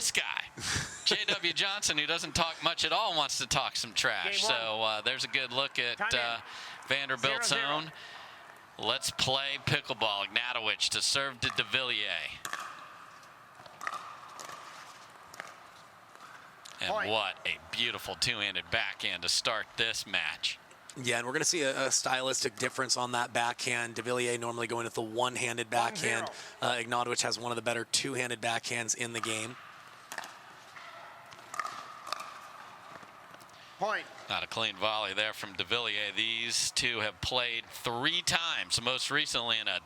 this guy, J.W. Johnson, who doesn't talk much at all, wants to talk some trash. So there's a good look at Vanderbilt's own. Let's play pickleball. Ignatowich to serve to Devilliers. And what a beautiful two-handed backhand to start this match. Yeah, and we're going to see a stylistic difference on that backhand. Devilliers normally going with the one-handed backhand. Ignatowich has one of the better two-handed backhands in the game. Point. Not a clean volley there from Devilliers. These two have played 3 times, most recently in an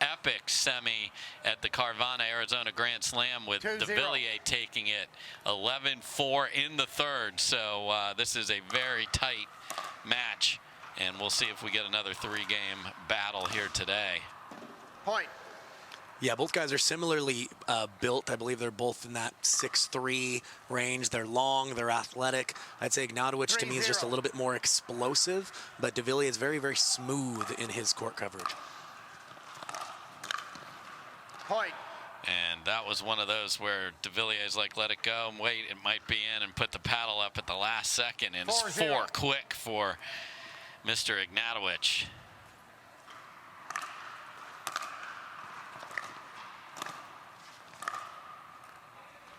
epic semi at the Carvana, Arizona Grand Slam with Devilliers taking it 11-4 in the third. So this is a very tight match, and we'll see if we get another 3-game battle here today. Point. Yeah, both guys are similarly built. I believe they're both in that 6'3" range. They're long, they're athletic. I'd say Ignatowich to me is just a little bit more explosive, but Devilliers is very, very smooth in his court coverage. Point. And that was one of those where Devilliers like, let it go and wait, it might be in, and put the paddle up at the last second, and it's 4 quick for Mr. Ignatowich.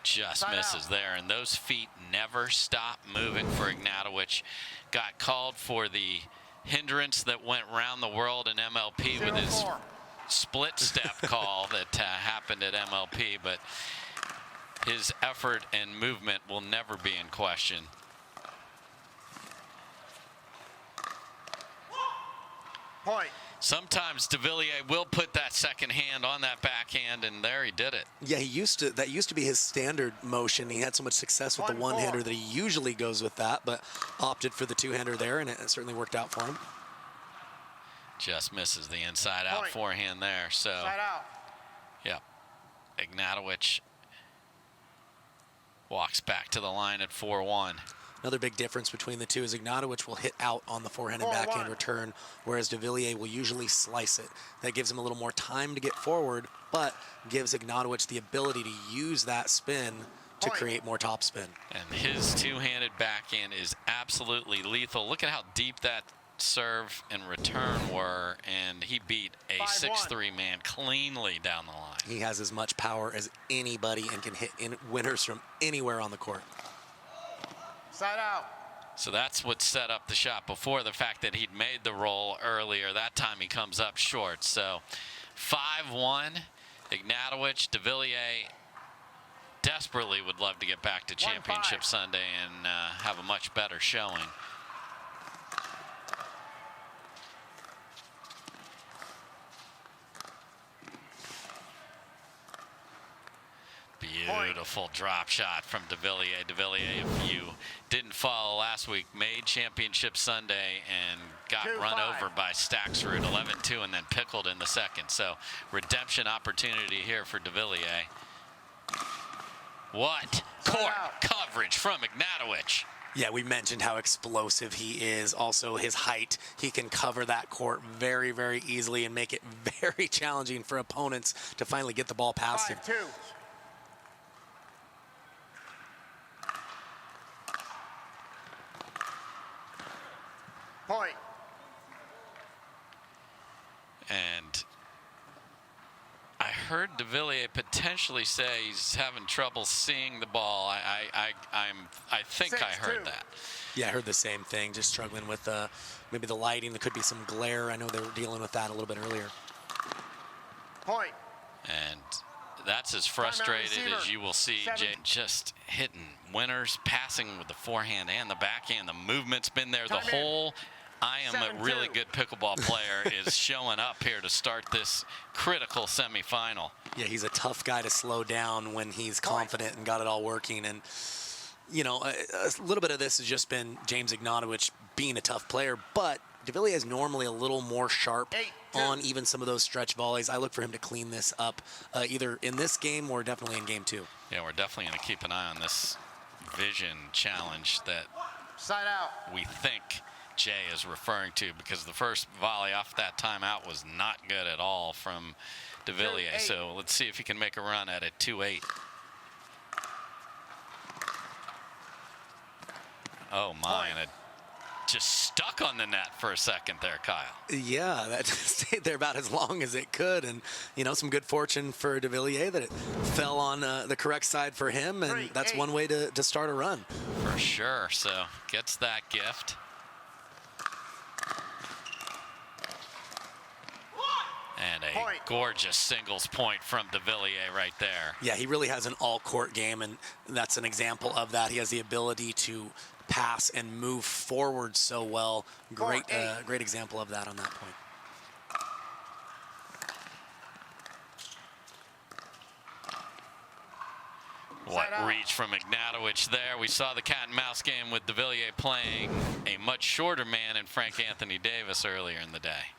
Just misses there, and those feet never stop moving for Ignatowich. Got called for the hindrance that went around the world in MLP with his split step call that happened at MLP, but his effort and movement will never be in question. Point. Sometimes Devilliers will put that second hand on that backhand, and there he did it. Yeah, that used to be his standard motion. He had so much success with the one-hander that he usually goes with that, but opted for the two-hander there, and it certainly worked out for him. Just misses the inside-out forehand there. So, yeah, Ignatowich walks back to the line at 4-1. Another big difference between the two is Ignatowich will hit out on the forehand and backhand return, whereas Devilliers will usually slice it. That gives him a little more time to get forward, but gives Ignatowich the ability to use that spin to create more topspin. And his two-handed backhand is absolutely lethal. Look at how deep that serve and return were, and he beat a 6'3" man cleanly down the line. He has as much power as anybody and can hit winners from anywhere on the court. Side out. So that's what set up the shot before, the fact that he'd made the roll earlier. That time he comes up short. So 5-1, Ignatowich. Devilliers desperately would love to get back to Championship Sunday and have a much better showing. Beautiful drop shot from Devilliers. Devilliers, if you didn't follow last week, made Championship Sunday and got run over by Staxrud 11-2 and then pickled in the second. So redemption opportunity here for Devilliers. What court coverage from Ignatowich. Yeah, we mentioned how explosive he is. Also, his height, he can cover that court very, very easily and make it very challenging for opponents to finally get the ball past him. 5-2. Point. And I heard Devilliers potentially say he's having trouble seeing the ball. I think I heard that. Yeah, I heard the same thing. Just struggling with maybe the lighting. There could be some glare. I know they were dealing with that a little bit earlier. Point. And that's as frustrated as you will see. Just hitting winners, passing with the forehand and the backhand. The movement's been there. The whole I am a really good pickleball player is showing up here to start this critical semifinal. Yeah, he's a tough guy to slow down when he's confident and got it all working. And, you know, a little bit of this has just been James Ignatowich being a tough player, but Devilliers is normally a little more sharp on even some of those stretch volleys. I look for him to clean this up either in this game or definitely in game 2. Yeah, we're definitely going to keep an eye on this vision challenge that we think Jay is referring to, because the first volley off that timeout was not good at all from Devilliers. So let's see if he can make a run at it. 2-8. Oh, my. And it just stuck on the net for a second there, Kyle. Yeah, that stayed there about as long as it could. And, you know, some good fortune for Devilliers that it fell on the correct side for him. And that's one way to start a run. For sure. So gets that gift. And a gorgeous singles point from Devilliers right there. Yeah, he really has an all-court game, and that's an example of that. He has the ability to pass and move forward so well. Great example of that on that point. What reach from Ignatowich there. We saw the cat and mouse game with Devilliers playing a much shorter man in Frank Anthony Davis earlier in the day.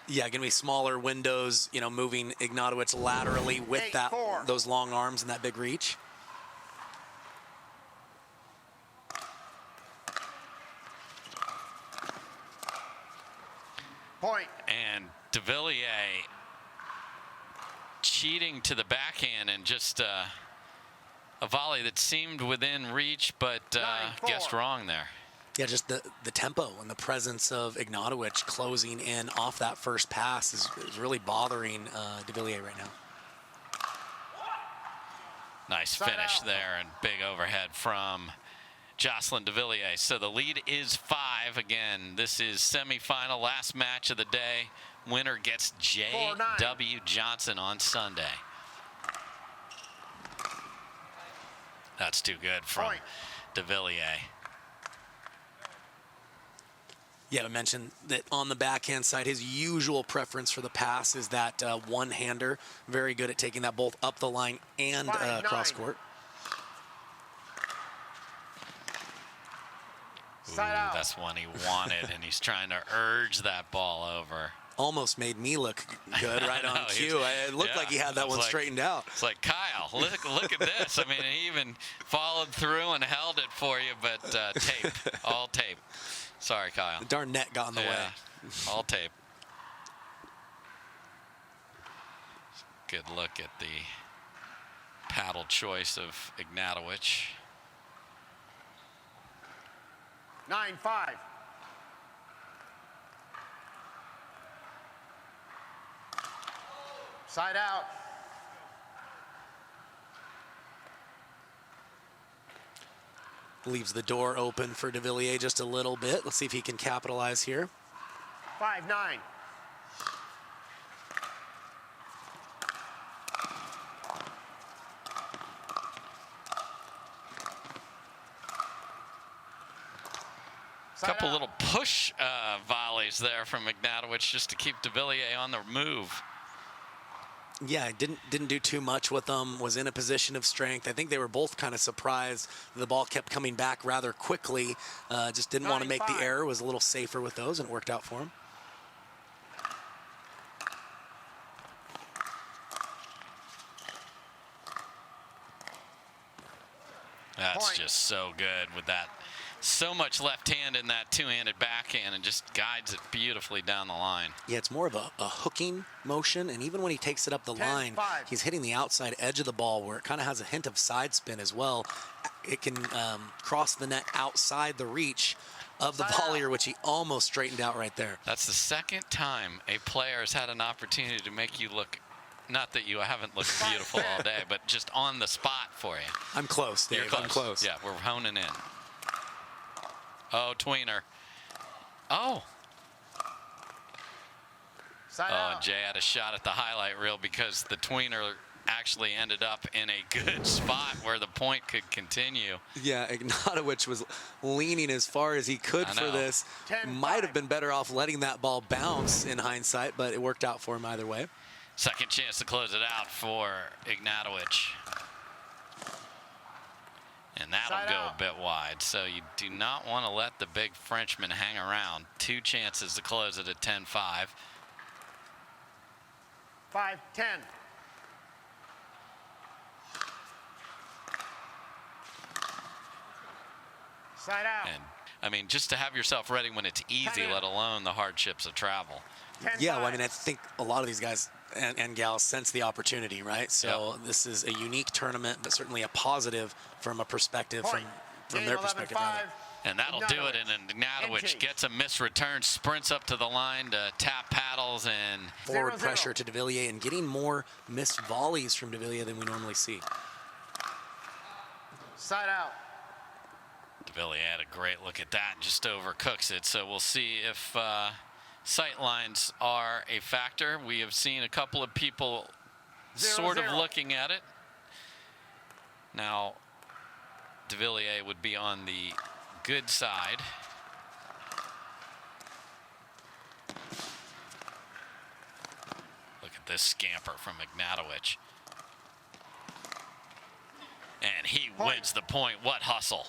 Yeah, going to be smaller windows, you know, moving Ignatowich laterally with those long arms and that big reach. Point. And Devilliers cheating to the backhand and just a volley that seemed within reach, but guessed wrong there. Yeah, just the tempo and the presence of Ignatowich closing in off that first pass is really bothering Devilliers right now. Nice finish there and big overhead from Jocelyn Devilliers. So the lead is 5. Again, this is semifinal, last match of the day. Winner gets J.W. Johnson on Sunday. That's too good from Devilliers. Yeah, I mentioned that on the backhand side, his usual preference for the pass is that one-hander. Very good at taking that both up the line and cross court. Ooh, that's one he wanted, and he's trying to urge that ball over. Almost made me look good right on cue. It looked like he had that one straightened out. It's like, Kyle, look at this. I mean, he even followed through and held it for you, but tape, all tape. Sorry, Kyle. The darn net got in the way. All tape. Good look at the paddle choice of Ignatowich. 9-5. Side out. Leaves the door open for Devilliers just a little bit. Let's see if he can capitalize here. 5-9. Couple little push volleys there from Ignatowich just to keep Devilliers on the move. Yeah, didn't do too much with them, was in a position of strength. I think they were both kind of surprised. The ball kept coming back rather quickly. Just didn't want to make the error, was a little safer with those, and it worked out for him. That's just so good with that. So much left hand in that two-handed backhand and just guides it beautifully down the line. Yeah, it's more of a hooking motion, and even when he takes it up the line, he's hitting the outside edge of the ball where it kind of has a hint of side spin as well. It can cross the net outside the reach of the volleyer, which he almost straightened out right there. That's the second time a player has had an opportunity to make you look, not that you haven't looked beautiful all day, but just on the spot for you. I'm close, Dave. You're close. I'm close. Yeah, we're honing in. Oh, tweener. Oh. And Jay had a shot at the highlight reel because the tweener actually ended up in a good spot where the point could continue. Yeah, Ignatowich was leaning as far as he could for this. Might have been better off letting that ball bounce in hindsight, but it worked out for him either way. Second chance to close it out for Ignatowich. And that'll go a bit wide. So you do not want to let the big Frenchman hang around. 2 chances to close it at 10-5. 5-10. Side out. And I mean, just to have yourself ready when it's easy, let alone the hardships of travel. Yeah, well, I mean, I think a lot of these guys and gals sense the opportunity, right? So this is a unique tournament, but certainly a positive from a perspective, from their perspective. And that'll do it. And Ignatowich gets a missed return, sprints up to the line to tap paddles and forward pressure to Devilliers and getting more missed volleys from Devilliers than we normally see. Side out. Devilliers had a great look at that and just overcooks it. So we'll see if sight lines are a factor. We have seen a couple of people sort of looking at it. Now, Devilliers would be on the good side. Look at this scamper from Ignatowich. And he wins the point. What hustle.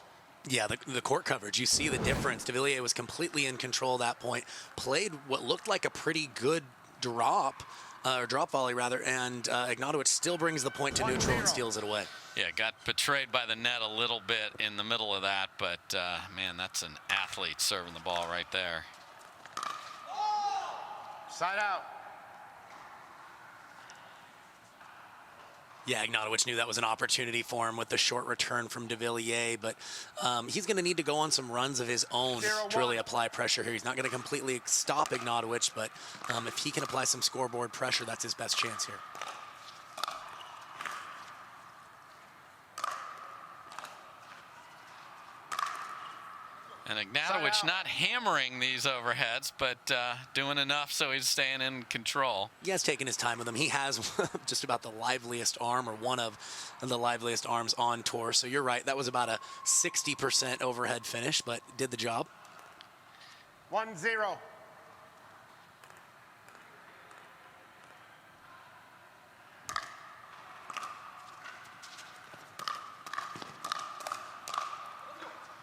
Yeah, the court coverage, you see the difference. Devilliers was completely in control at that point, played what looked like a pretty good drop, or drop volley rather, and Ignatowich still brings the point to neutral and steals it away. Yeah, got betrayed by the net a little bit in the middle of that, but man, that's an athlete serving the ball right there. Side out. Yeah, Ignatowich knew that was an opportunity for him with the short return from Devilliers, but he's going to need to go on some runs of his own to really apply pressure here. He's not going to completely stop Ignatowich, but if he can apply some scoreboard pressure, that's his best chance here. And Ignatowich not hammering these overheads, but doing enough so he's staying in control. He has taken his time with them. He has just about the liveliest arm, or one of the liveliest arms on tour. So you're right, that was about a 60% overhead finish, but did the job. 1-0.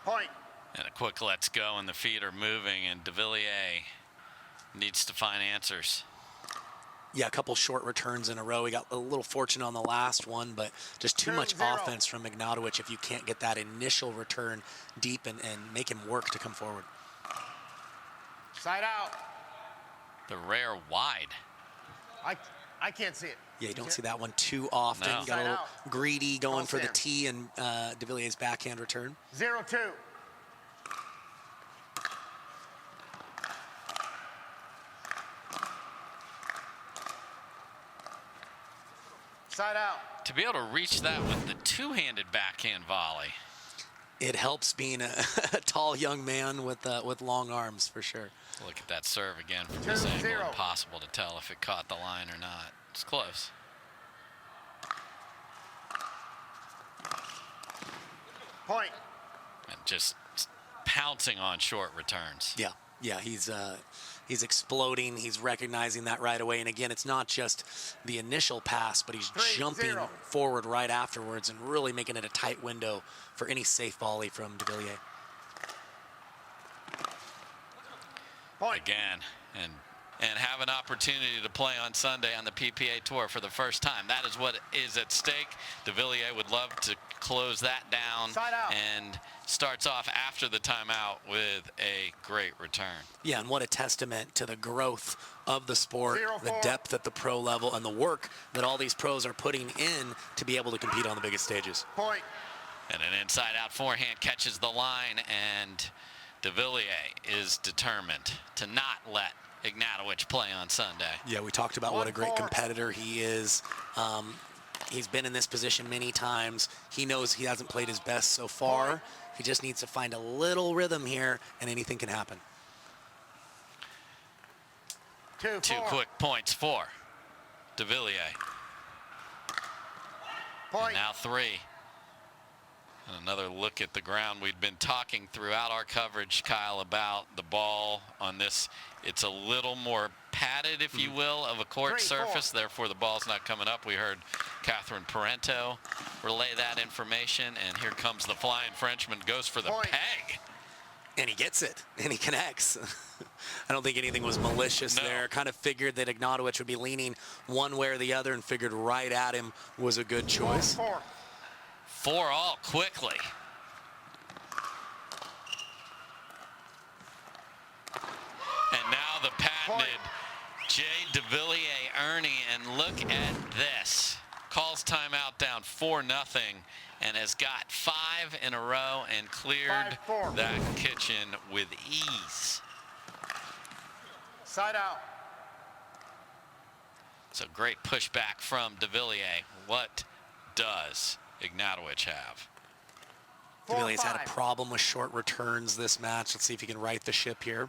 Point. And a quick let's go, and the feet are moving, and Devilliers needs to find answers. Yeah, a couple short returns in a row. He got a little fortunate on the last one, but just too much offense from Ignatowich if you can't get that initial return deep and make him work to come forward. Side out. The rare wide. I can't see it. Yeah, you don't see that one too often. No. Got a little greedy going for the tee and Devilliers' backhand return. 0-2. Side out. To be able to reach that with the two-handed backhand volley. It helps being a tall young man with long arms, for sure. Look at that serve again from this angle. Impossible to tell if it caught the line or not. It's close. Point. And just pouncing on short returns. Yeah, he's exploding. He's recognizing that right away. And again, it's not just the initial pass, but he's jumping forward right afterwards and really making it a tight window for any safe volley from Devilliers. Point. Again, and have an opportunity to play on Sunday on the PPA Tour for the first time. That is what is at stake. Devilliers would love to close that down and starts off after the timeout with a great return. Yeah, and what a testament to the growth of the sport, the depth at the pro level, and the work that all these pros are putting in to be able to compete on the biggest stages. Point. And an inside-out forehand catches the line, and Devilliers is determined to not let Ignatowich play on Sunday. Yeah, we talked about what a great competitor he is. He's been in this position many times. He knows he hasn't played his best so far. He just needs to find a little rhythm here, and anything can happen. 2-4. 2 quick points for Devilliers. Point. And now 3. And another look at the ground. We'd been talking throughout our coverage, Kyle, about the ball on this. It's a little more padded, if you will, of a court surface. Therefore, the ball's not coming up. We heard Catherine Parento relay that information. And here comes the flying Frenchman. Goes for the peg. And he gets it, and he connects. I don't think anything was malicious there. Kind of figured that Ignatowich would be leaning one way or the other, and figured right at him was a good choice. 4 all quickly. And now the patented J. Devilliers Ernie, and look at this. Calls timeout down 4-0 and has got 5 in a row and cleared 5-4. that kitchen with ease. Side out. So great pushback from Devilliers. What does Ignatowich have? Devilliers had a 4-5. problem with short returns this match. Let's see if he can right the ship here.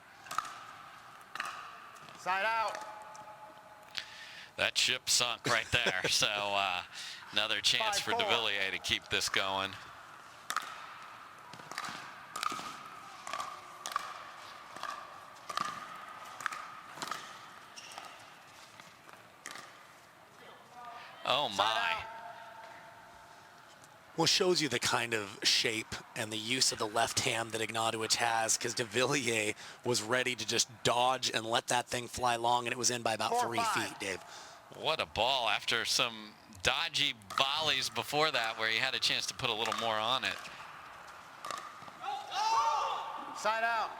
Side out. That ship sunk right there. So another chance for 5-4. Devilliers to keep this going. Oh Side my. out. Well, shows you the kind of shape and the use of the left hand that Ignatowich has, because Devilliers was ready to just dodge and let that thing fly long, and it was in by about 3 4-5. feet, Dave. What a ball after some dodgy volleys before that where he had a chance to put a little more on it. Side out.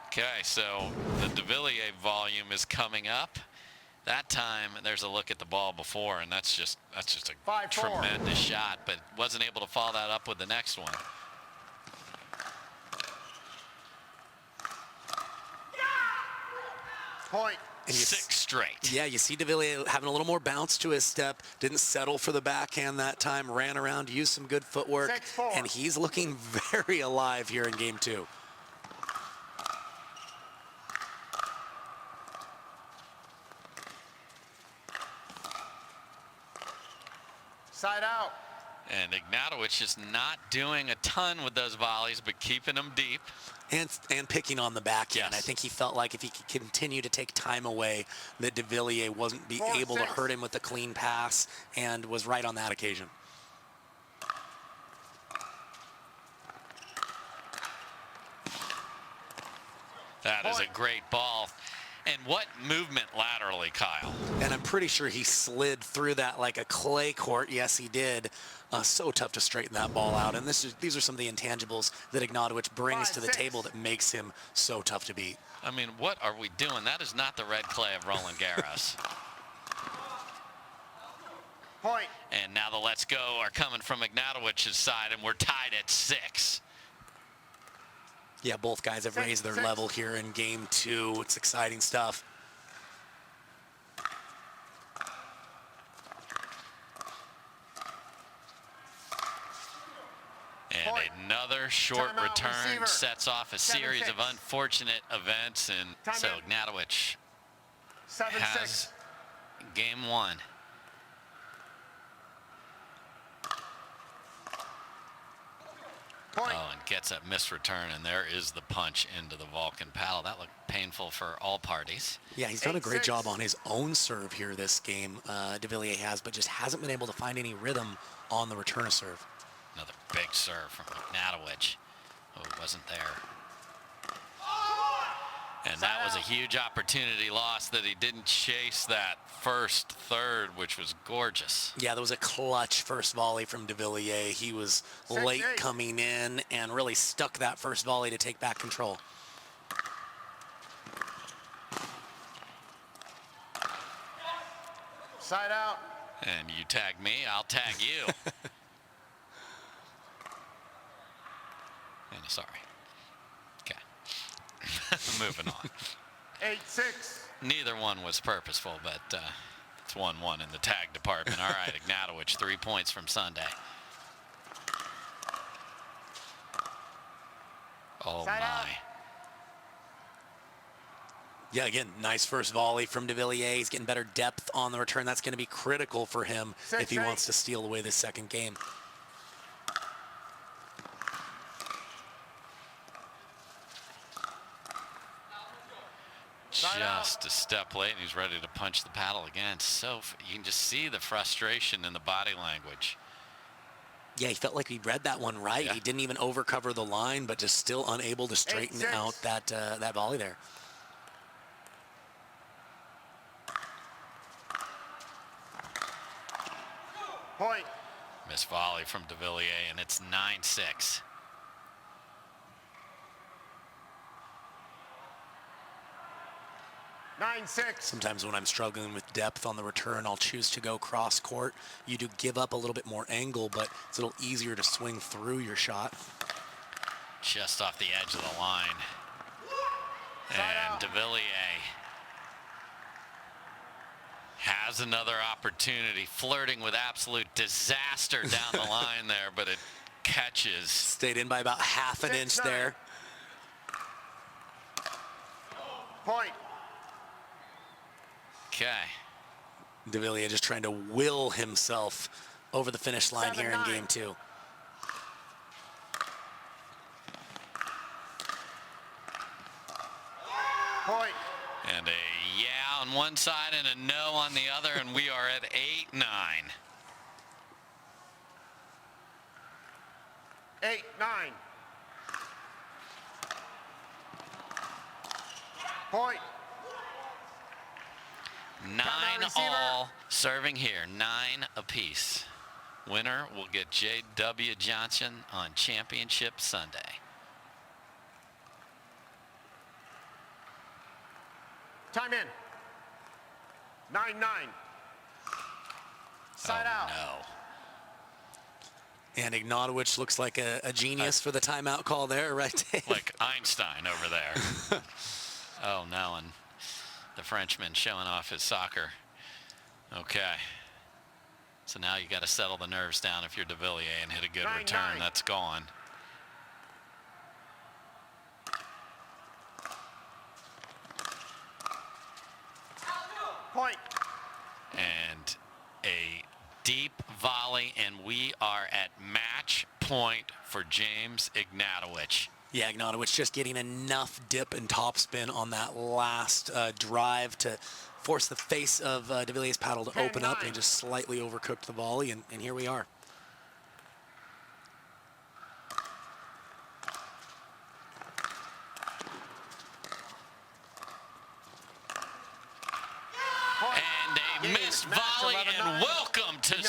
Okay, so the Devilliers volume is coming up. That time, there's a look at the ball before, and that's just a 5-4. tremendous shot, but wasn't able to follow that up with the next one. Point. And you 6 straight. Yeah, you see Devilliers having a little more bounce to his step, didn't settle for the backhand that time, ran around, used some good footwork, 6-4. and he's looking very alive here in game 2. Side out. And Ignatowich is not doing a ton with those volleys, but keeping them deep. And picking on the backhand. Yes. I think he felt like if he could continue to take time away, that Devilliers wasn't able to 4-6. hurt him with the clean pass, and was right on that occasion. That is a Point. great ball. And what movement laterally, Kyle? And I'm pretty sure he slid through that like a clay court. Yes, he did. So tough to straighten that ball out. And these are some of the intangibles that Ignatowich brings to the 5-6. table that makes him so tough to beat. I mean, what are we doing? That is not the red clay of Roland Garros. Point. And now the let's go are coming from Ignatowich's side, and we're tied at 6. Yeah, both guys have raised their 6-6. level here in game 2. It's exciting stuff. And Point. another short Timeout, return receiver. sets off a series of 7-6. unfortunate events. And so Timeout. Ignatowich 7-6. has game 1. Point. Oh, and gets that missed return, and there is the punch into the Vulcan paddle. That looked painful for all parties. Yeah, he's done a great 8-6. job on his own serve here this game, Devilliers has, but just hasn't been able to find any rhythm on the return of serve. Another big serve from Ignatowich. Oh, it wasn't there. And that was a huge opportunity lost that he didn't chase that first third, which was gorgeous. Yeah, there was a clutch first volley from Devilliers. He was 6-8. late coming in and really stuck that first volley to take back control. Side out. And you tag me, I'll tag you. And sorry. Okay. Moving on. 8-6. Neither one was purposeful, but it's 1-1 in the tag department. All right, Ignatowich, 3 points from Sunday. Oh, Side out. my. Yeah, again, nice first volley from Devilliers. He's getting better depth on the return. That's going to be critical for him if he 6-8. wants to steal away this second game. Side out. Just a step late, and he's ready to punch the paddle again. So you can just see the frustration in the body language. Yeah, he felt like he read that one right. Yeah. He didn't even overcover the line, but just still unable to straighten 8-6. out that volley there. Point. Missed volley from Devilliers, and it's 9-6. 9-6. Sometimes when I'm struggling with depth on the return, I'll choose to go cross court. You do give up a little bit more angle, but it's a little easier to swing through your shot. Just off the edge of the line. And Devilliers has another opportunity, flirting with absolute disaster down the line there, but it catches. Stayed in by about half an inch there. Point. Okay. Devilliers just trying to will himself over the finish line here in 7-9. game 2. Point. And a yeah on one side and a no on the other, and we are at 8-9. 8-9. Point. 9 all serving here, 9 apiece. Winner will get J.W. Johnson on Championship Sunday. Time in. 9-9. Side out. No. And Ignatowich looks like a genius for the timeout call there, right, Dave? Like Einstein over there. Oh, no, and the Frenchman showing off his soccer. Okay. So now you got to settle the nerves down if you're Devilliers and hit a good 9-9. return. That's gone. Point. And a deep volley, and we are at match point for James Ignatowich. Yeah, Ignatowich just getting enough dip and topspin on that last drive to force the face of Devilliers' paddle to open up, and just slightly overcooked the volley, and here we are. And a missed volley, and welcome to